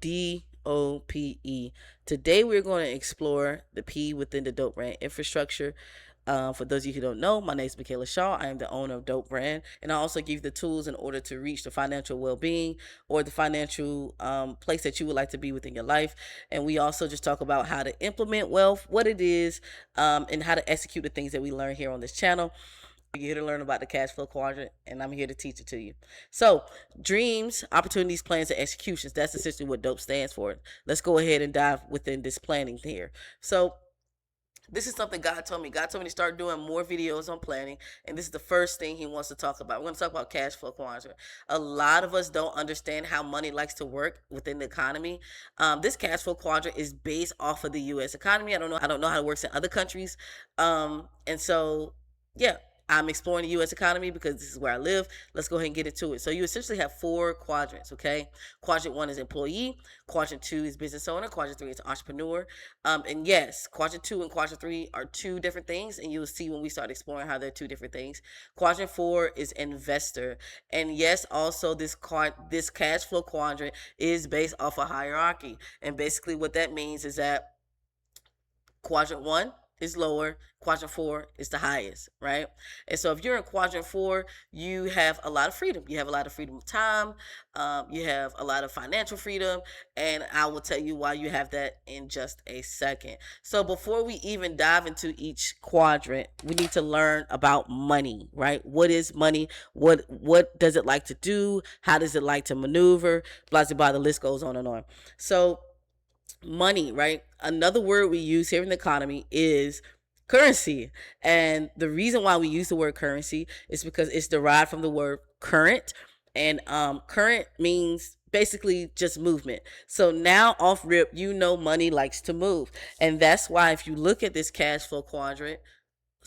DOPE. Today we're going to explore the P within the Dope Brand infrastructure. For those of you who don't know, my name is Michaela Shaw. I am the owner of Dope Brand, and I also give you the tools in order to reach the financial well-being or the financial place that you would like to be within your life. And we also just talk about how to implement wealth, what it is, and how to execute the things that we learn here on this channel. You're here to learn about the cash flow quadrant, and I'm here to teach it to you. So, dreams, opportunities, plans, and executions. That's essentially what DOPE stands for. Let's go ahead and dive within this planning here. So, this is something God told me. God told me to start doing more videos on planning, and this is the first thing He wants to talk about. We're going to talk about cash flow quadrant. A lot of us don't understand how money likes to work within the economy. This cash flow quadrant is based off of the U.S. economy. I don't know how it works in other countries, and so yeah. I'm exploring the U.S. economy because this is where I live. Let's go ahead and get into it. So you essentially have four quadrants, okay? Quadrant 1 is employee. Quadrant 2 is business owner. Quadrant 3 is entrepreneur. And yes, Quadrant 2 and Quadrant 3 are two different things, and you'll see when we start exploring how they're two different things. Quadrant 4 is investor. And yes, also this cash flow quadrant is based off a hierarchy. And basically what that means is that Quadrant 1 is lower, quadrant 4 is the highest, right? And so if you're in quadrant 4, you have a lot of freedom. You have a lot of freedom of time, you have a lot of financial freedom, and I will tell you why you have that in just a second. So before we even dive into each quadrant, we need to learn about money, right? What is money? What does it like to do? How does it like to maneuver? Blah blah blah, the list goes on and on. So money, right? Another word we use here in the economy is currency. And the reason why we use the word currency is because it's derived from the word current. And current means basically just movement. So now off rip, money likes to move. And that's why if you look at this cash flow quadrant,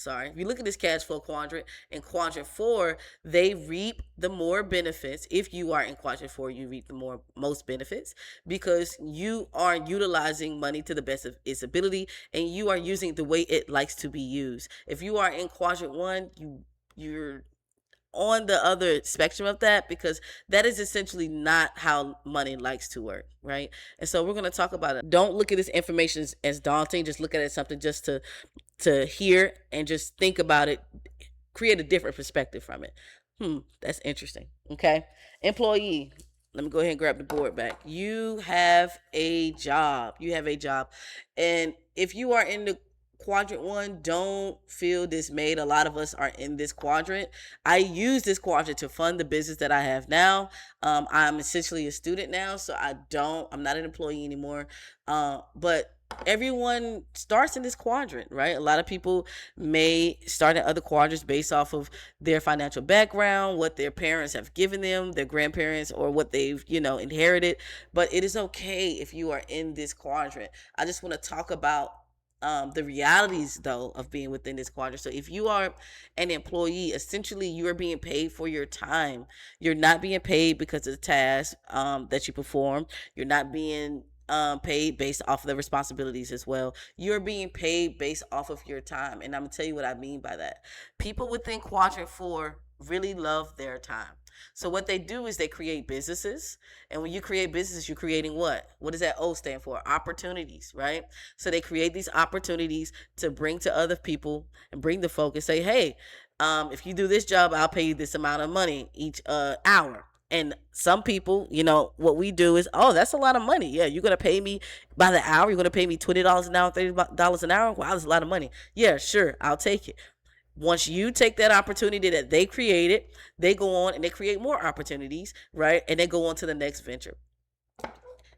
if you look at this cash flow quadrant, in quadrant 4 they reap the more benefits. If you are in quadrant 4, you reap the most benefits because you are utilizing money to the best of its ability, and you are using it the way it likes to be used. If you are in quadrant 1, you're on the other spectrum of that, because that is essentially not how money likes to work, right? And so we're going to talk about it. Don't look at this information as daunting. Just look at it as something just to hear and just think about it. Create a different perspective from it. That's interesting. Okay. Employee. Let me go ahead and grab the board back. You have a job. And if you are in the quadrant 1, don't feel dismayed. A lot of us are in this quadrant. I use this quadrant to fund the business that I have now. I'm essentially a student now, so I'm not an employee anymore. But everyone starts in this quadrant, right? A lot of people may start in other quadrants based off of their financial background, what their parents have given them, their grandparents, or what they've, inherited. But it is okay if you are in this quadrant. I just want to talk about the realities though of being within this quadrant. So if you are an employee, essentially you are being paid for your time. You're not being paid because of the task that you perform. You're not being paid based off of the responsibilities as well. You're being paid based off of your time. And I'm gonna tell you what I mean by that. People within quadrant 4 really love their time. So what they do is they create businesses. And when you create businesses, you're creating what? What does that O stand for? Opportunities, right? So they create these opportunities to bring to other people and bring the focus. Say, hey, if you do this job, I'll pay you this amount of money each hour. And some people, what we do is, oh, that's a lot of money. Yeah, you're going to pay me by the hour. You're going to pay me $20 an hour, $30 an hour. Wow, that's a lot of money. Yeah, sure, I'll take it. Once you take that opportunity that they created, they go on and they create more opportunities, right? And they go on to the next venture.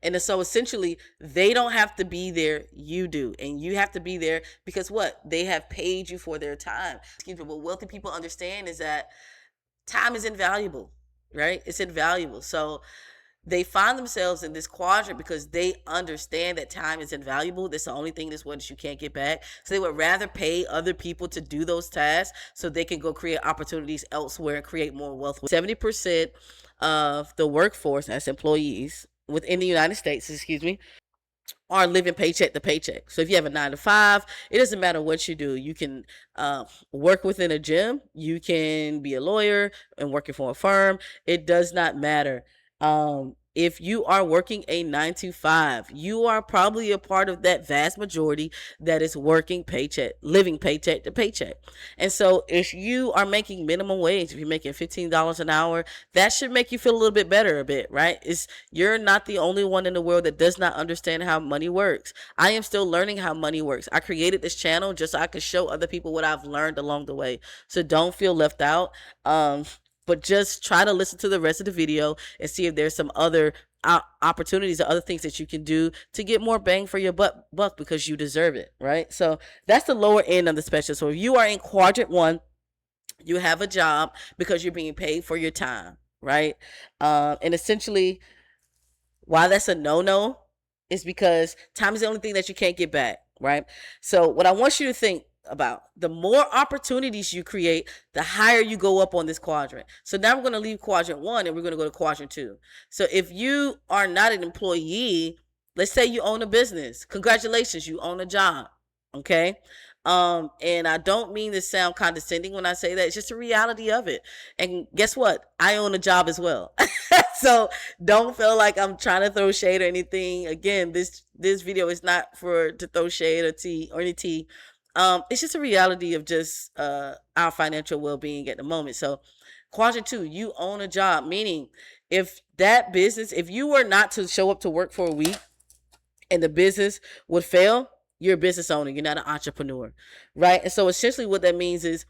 And so essentially, they don't have to be there, you do. And you have to be there because what? They have paid you for their time. What wealthy people understand is that time is invaluable, right? It's invaluable. So they find themselves in this quadrant because they understand that time is invaluable. That's the only thing in this world that you can't get back. So they would rather pay other people to do those tasks so they can go create opportunities elsewhere and create more wealth. 70% of the workforce, that's employees within the United States, are living paycheck to paycheck. So if you have a 9 to 5, it doesn't matter what you do. You can work within a gym. You can be a lawyer and working for a firm. It does not matter. if you are working a 9 to 5, you are probably a part of that vast majority that is working paycheck, living paycheck to paycheck. And so if you are making minimum wage, if you're making $15 an hour, that should make you feel a little bit better a bit, right? You're not the only one in the world that does not understand how money works. I am still learning how money works. I created this channel just so I could show other people what I've learned along the way. So don't feel left out. But just try to listen to the rest of the video and see if there's some other opportunities or other things that you can do to get more bang for your buck because you deserve it, right? So that's the lower end of the spectrum. So if you are in quadrant 1, you have a job because you're being paid for your time, right? And essentially, why that's a no-no is because time is the only thing that you can't get back, right? So what I want you to think about, the more opportunities you create, the higher you go up on this quadrant. So now we're going to leave quadrant 1 and we're going to go to quadrant 2. So if you are not an employee, let's say you own a business, congratulations, you own a job. Okay. And I don't mean to sound condescending when I say that. It's just the reality of it. And guess what? I own a job as well. So don't feel like I'm trying to throw shade or anything. Again, this video is not to throw shade or tea or any tea. It's just a reality of just our financial well-being at the moment. So quadrant 2, you own a job, meaning if you were not to show up to work for a week and the business would fail, you're a business owner. You're not an entrepreneur, right? And so essentially what that means is,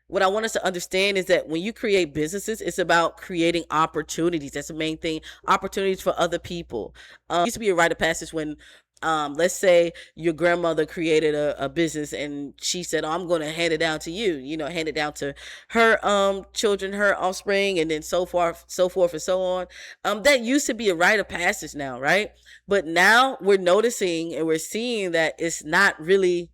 what I want us to understand is that when you create businesses, it's about creating opportunities. That's the main thing. Opportunities for other people. It used to be a rite of passage when, let's say your grandmother created a business and she said, oh, I'm going to hand it down to you, hand it down to her children, her offspring, and then so forth and so on. That used to be a rite of passage now, right? But now we're noticing and we're seeing that it's not really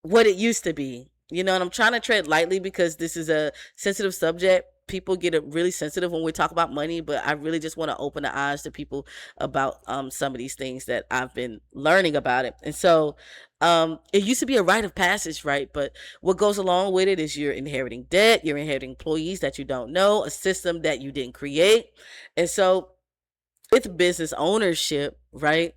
what it used to be. And I'm trying to tread lightly because this is a sensitive subject. People get really sensitive when we talk about money, but I really just want to open the eyes to people about some of these things that I've been learning about it. And so it used to be a rite of passage, right? But what goes along with it is you're inheriting debt, you're inheriting employees that you don't know, a system that you didn't create. And so with business ownership, right?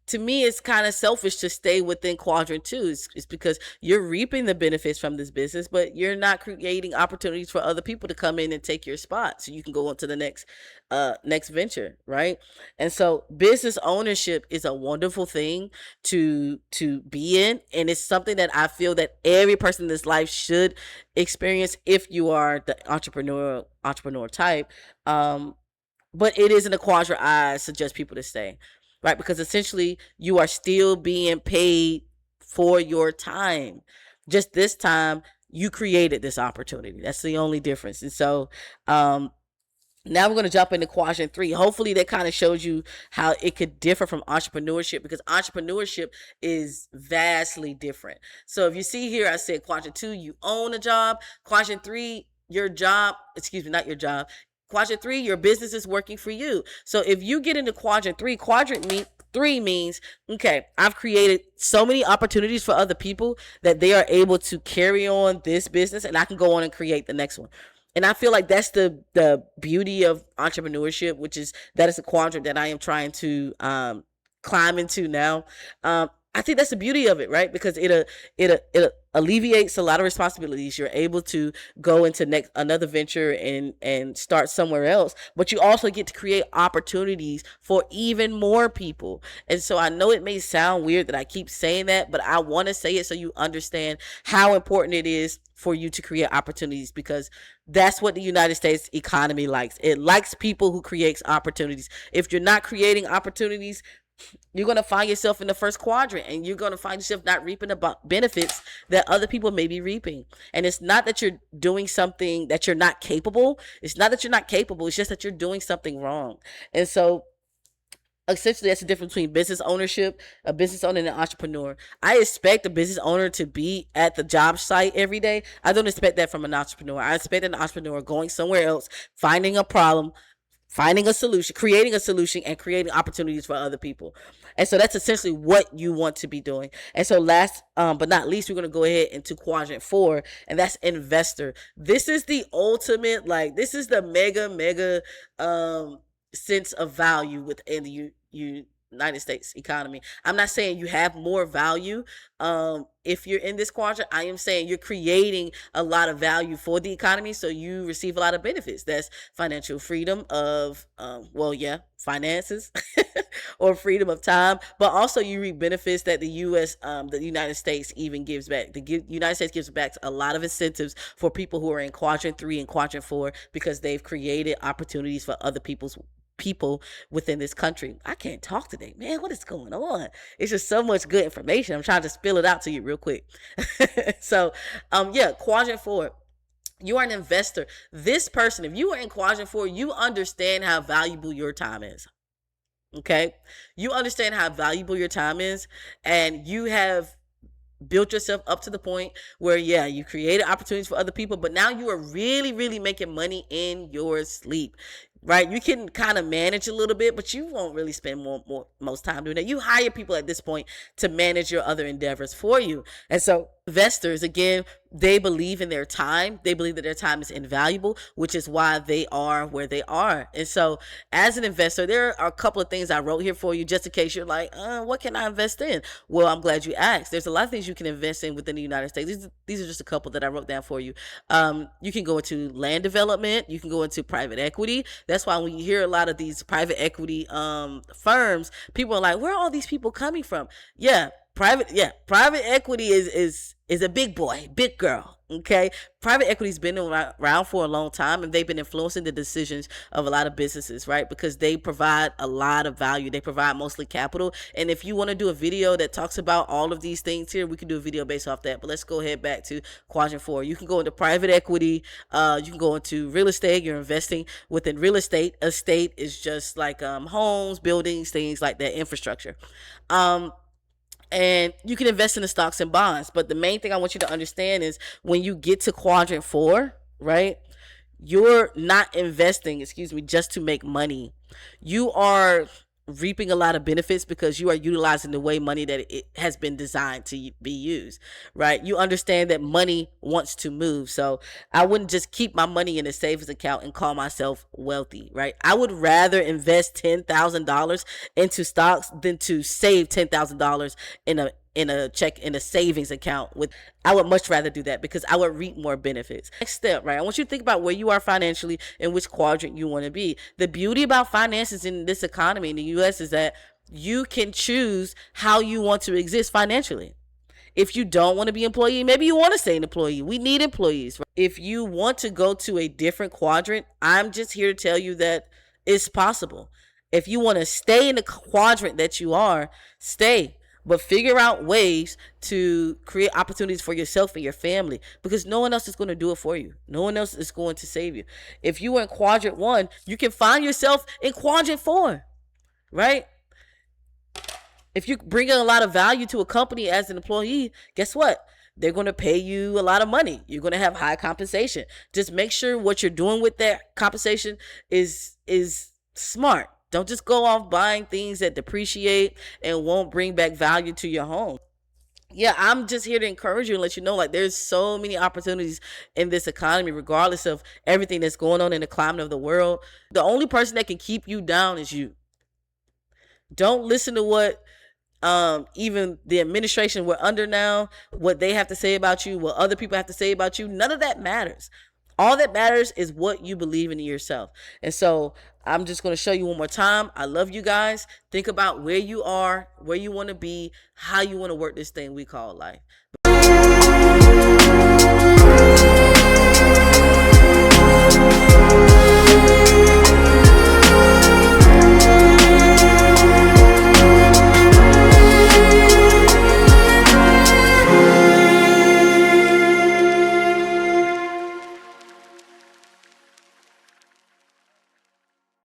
To me, it's kind of selfish to stay within quadrant 2. It's because you're reaping the benefits from this business, but you're not creating opportunities for other people to come in and take your spot so you can go on to the next venture, right? And so business ownership is a wonderful thing to be in, and it's something that I feel that every person in this life should experience if you are the entrepreneur type. But it isn't a quadrant I suggest people to stay. Right? Because essentially you are still being paid for your time. Just this time you created this opportunity. That's the only difference. And so now we're going to jump into quadrant 3. Hopefully that kind of shows you how it could differ from entrepreneurship, because entrepreneurship is vastly different. So if you see here, I said quadrant 2, you own a job. Quadrant 3, Quadrant 3, your business is working for you. So if you get into quadrant 3, quadrant 3 means, okay, I've created so many opportunities for other people that they are able to carry on this business and I can go on and create the next one. And I feel like that's the beauty of entrepreneurship, that is a quadrant that I am trying to climb into now. I think that's the beauty of it, right? Because it alleviates a lot of responsibilities. You're able to go into another venture and start somewhere else, but you also get to create opportunities for even more people. And so I know it may sound weird that I keep saying that, but I want to say it so you understand how important it is for you to create opportunities, because that's what the United States economy likes. It likes people who creates opportunities. If you're not creating opportunities, you're going to find yourself in the first quadrant, and you're going to find yourself not reaping the benefits that other people may be reaping. And it's not that you're doing something that you're not capable. It's not that you're not capable. It's just that you're doing something wrong. And so essentially that's the difference between business ownership, a business owner, and an entrepreneur. I expect a business owner to be at the job site every day. I don't expect that from an entrepreneur. I expect an entrepreneur going somewhere else, finding a problem, finding a solution, creating a solution, and creating opportunities for other people. And so that's essentially what you want to be doing. And so last but not least, we're going to go ahead into quadrant 4, and that's investor. This is the ultimate, this is the mega sense of value within the United States economy. I'm not saying you have more value if you're in this quadrant. I am saying you're creating a lot of value for the economy, so you receive a lot of benefits. That's financial freedom of, well, yeah, finances, or freedom of time, but also you reap benefits that the U.S., the United States even gives back. The United States gives back a lot of incentives for people who are in quadrant 3 and quadrant 4 because they've created opportunities for other people within this country. I can't talk today, man. What is going on? It's just so much good information. I'm trying to spill it out to you real quick. So, yeah, quadrant 4. You are an investor. This person, if you are in quadrant 4, you understand how valuable your time is. Okay? You understand how valuable your time is, and you have built yourself up to the point where, yeah, you created opportunities for other people, but now you are really, really making money in your sleep. Right? You can kind of manage a little bit, but you won't really spend most time doing that. You hire people at this point to manage your other endeavors for you. And so investors, again, they believe in their time. They believe that their time is invaluable, which is why they are where they are. And so as an investor, there are a couple of things I wrote here for you just in case you're like, what can I invest in? Well, I'm glad you asked. There's a lot of things you can invest in within the United States. These are just a couple that I wrote down for you. You can go into land development. You can go into private equity. That's why when you hear a lot of these private equity firms, people are like, where are all these people coming from? Private equity is a big boy, big girl. Okay, private equity's been around for a long time, and they've been influencing the decisions of a lot of businesses, right? Because they provide a lot of value. They provide mostly capital. And if you want to do a video that talks about all of these things here, we can do a video based off that. But let's go ahead back to quadrant 4. You can go into private equity. You can go into real estate. You're investing within real estate. Estate is just like homes, buildings, things like that, infrastructure. And you can invest in the stocks and bonds. But the main thing I want you to understand is when you get to quadrant 4, right? You're not investing, just to make money. You are reaping a lot of benefits because you are utilizing the way money that it has been designed to be used, right? You understand that money wants to move. So I wouldn't just keep my money in a savings account and call myself wealthy, right? I would rather invest $10,000 into stocks than to save $10,000 in a savings account. I would much rather do that because I would reap more benefits. Next step, right? I want you to think about where you are financially and which quadrant you want to be. The beauty about finances in this economy in the US is that you can choose how you want to exist financially. If you don't want to be an employee, maybe you want to stay an employee. We need employees. Right? If you want to go to a different quadrant, I'm just here to tell you that it's possible. If you want to stay in the quadrant that you are, stay. But figure out ways to create opportunities for yourself and your family, because no one else is going to do it for you. No one else is going to save you. If you were in quadrant 1, you can find yourself in quadrant 4, right? If you bring in a lot of value to a company as an employee, guess what? They're going to pay you a lot of money. You're going to have high compensation. Just make sure what you're doing with that compensation is smart. Don't just go off buying things that depreciate and won't bring back value to your home. Yeah, I'm just here to encourage you and let you know, like, there's so many opportunities in this economy, regardless of everything that's going on in the climate of the world. The only person that can keep you down is you. Don't listen to what even the administration we're under now, what they have to say about you, what other people have to say about you. None of that matters. All that matters is what you believe in yourself. And so I'm just going to show you one more time. I love you guys. Think about where you are, where you want to be, how you want to work this thing we call life.